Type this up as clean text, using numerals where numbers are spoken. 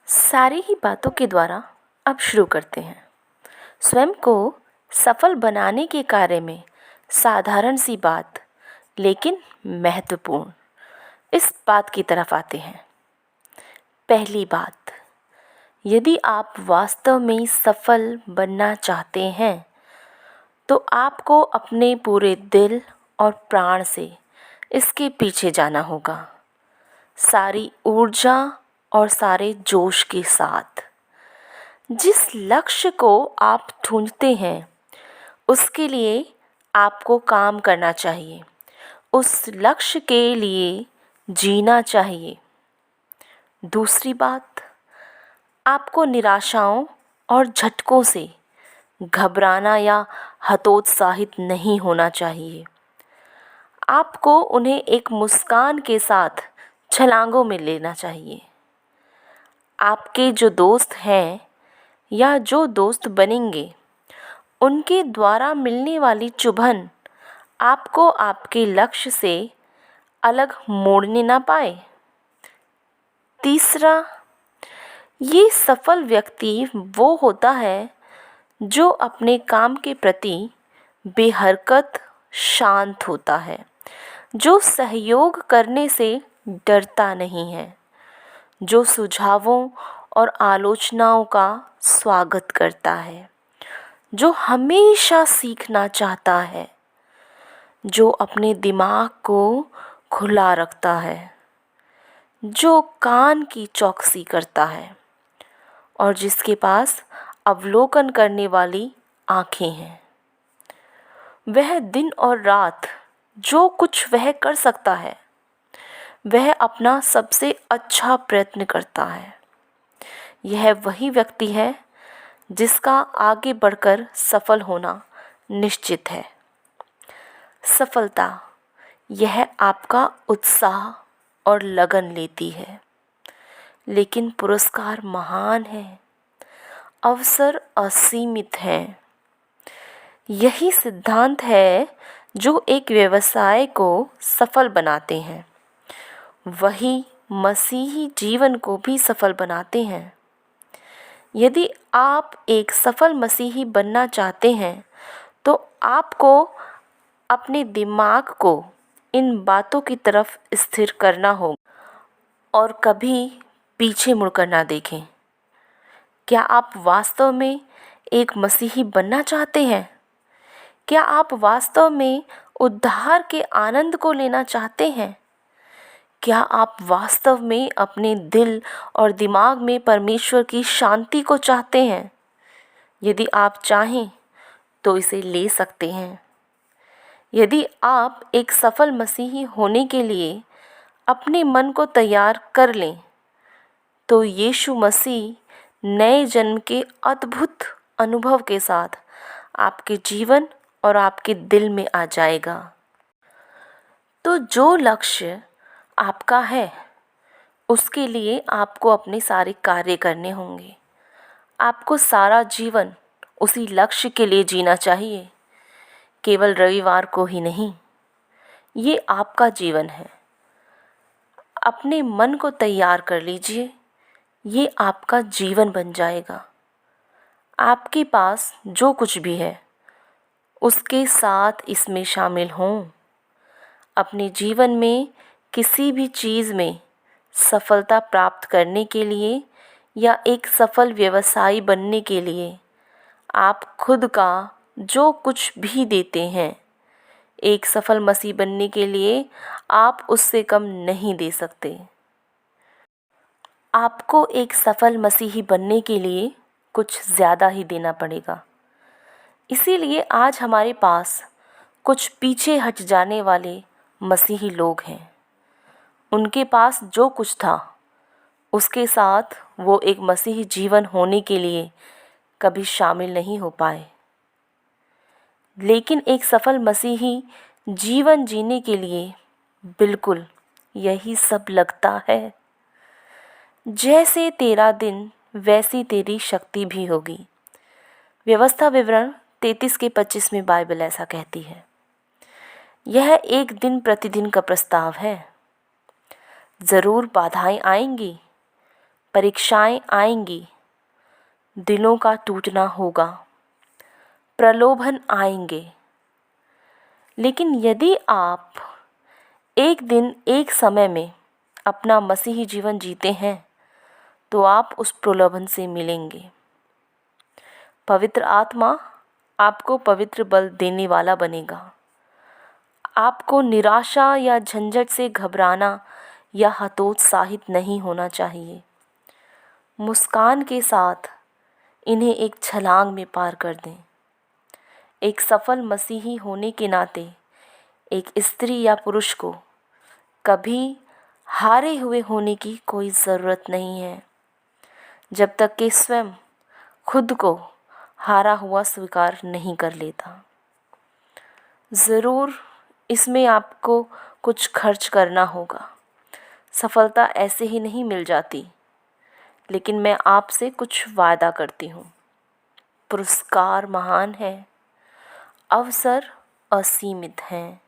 सारी ही बातों के द्वारा अब शुरू करते हैं। स्वयं को सफल बनाने के कार्य में साधारण सी बात लेकिन महत्वपूर्ण इस बात की तरफ आते हैं। पहली बात, यदि आप वास्तव में सफल बनना चाहते हैं तो आपको अपने पूरे दिल और प्राण से इसके पीछे जाना होगा, सारी ऊर्जा और सारे जोश के साथ। जिस लक्ष्य को आप ढूंढते हैं उसके लिए आपको काम करना चाहिए, उस लक्ष्य के लिए जीना चाहिए। दूसरी बात, आपको निराशाओं और झटकों से घबराना या हतोत्साहित नहीं होना चाहिए। आपको उन्हें एक मुस्कान के साथ छलांगों में लेना चाहिए। आपके जो दोस्त हैं या जो दोस्त बनेंगे, उनके द्वारा मिलने वाली चुभन आपको आपके लक्ष्य से अलग मोड़ने ना पाए। तीसरा, ये सफल व्यक्ति वो होता है जो अपने काम के प्रति बेहरकत शांत होता है, जो सहयोग करने से डरता नहीं है, जो सुझावों और आलोचनाओं का स्वागत करता है, जो हमेशा सीखना चाहता है, जो अपने दिमाग को खुला रखता है, जो कान की चौकसी करता है और जिसके पास अवलोकन करने वाली आँखें हैं। वह दिन और रात जो कुछ वह कर सकता है वह अपना सबसे अच्छा प्रयत्न करता है। यह वही व्यक्ति है जिसका आगे बढ़कर सफल होना निश्चित है। सफलता यह आपका उत्साह और लगन लेती है, लेकिन पुरस्कार महान है, अवसर असीमित हैं। यही सिद्धांत है जो एक व्यवसाय को सफल बनाते हैं, वही मसीही जीवन को भी सफल बनाते हैं। यदि आप एक सफल मसीही बनना चाहते हैं तो आपको अपने दिमाग को इन बातों की तरफ स्थिर करना होगा और कभी पीछे मुड़कर ना देखें। क्या आप वास्तव में एक मसीही बनना चाहते हैं? क्या आप वास्तव में उद्धार के आनंद को लेना चाहते हैं? क्या आप वास्तव में अपने दिल और दिमाग में परमेश्वर की शांति को चाहते हैं? यदि आप चाहें तो इसे ले सकते हैं। यदि आप एक सफल मसीही होने के लिए अपने मन को तैयार कर लें तो यीशु मसीह नए जन्म के अद्भुत अनुभव के साथ आपके जीवन और आपके दिल में आ जाएगा। तो जो लक्ष्य आपका है उसके लिए आपको अपने सारे कार्य करने होंगे। आपको सारा जीवन उसी लक्ष्य के लिए जीना चाहिए, केवल रविवार को ही नहीं। ये आपका जीवन है। अपने मन को तैयार कर लीजिए, ये आपका जीवन बन जाएगा। आपके पास जो कुछ भी है उसके साथ इसमें शामिल हों। अपने जीवन में किसी भी चीज़ में सफलता प्राप्त करने के लिए या एक सफल व्यवसायी बनने के लिए आप खुद का जो कुछ भी देते हैं, एक सफल मसीह बनने के लिए आप उससे कम नहीं दे सकते। आपको एक सफल मसीही बनने के लिए कुछ ज़्यादा ही देना पड़ेगा। इसीलिए आज हमारे पास कुछ पीछे हट जाने वाले मसीही लोग हैं। उनके पास जो कुछ था उसके साथ वो एक मसीही जीवन होने के लिए कभी शामिल नहीं हो पाए। लेकिन एक सफल मसीही जीवन जीने के लिए बिल्कुल यही सब लगता है। जैसे तेरा दिन वैसी तेरी शक्ति भी होगी। व्यवस्था विवरण 33-25 में बाइबल ऐसा कहती है। यह एक दिन प्रतिदिन का प्रस्ताव है। ज़रूर बाधाएं आएंगी, परीक्षाएं आएंगी, दिलों का टूटना होगा, प्रलोभन आएंगे। लेकिन यदि आप एक दिन एक समय में अपना मसीही जीवन जीते हैं तो आप उस प्रलोभन से मिलेंगे। पवित्र आत्मा आपको पवित्र बल देने वाला बनेगा। आपको निराशा या झंझट से घबराना या हतोत्साहित नहीं होना चाहिए। मुस्कान के साथ इन्हें एक छलांग में पार कर दें। एक सफल मसीही होने के नाते एक स्त्री या पुरुष को कभी हारे हुए होने की कोई ज़रूरत नहीं है, जब तक कि स्वयं खुद को हारा हुआ स्वीकार नहीं कर लेता। ज़रूर इसमें आपको कुछ खर्च करना होगा। सफलता ऐसे ही नहीं मिल जाती, लेकिन मैं आपसे कुछ वादा करती हूँ। पुरस्कार महान है, अवसर असीमित हैं।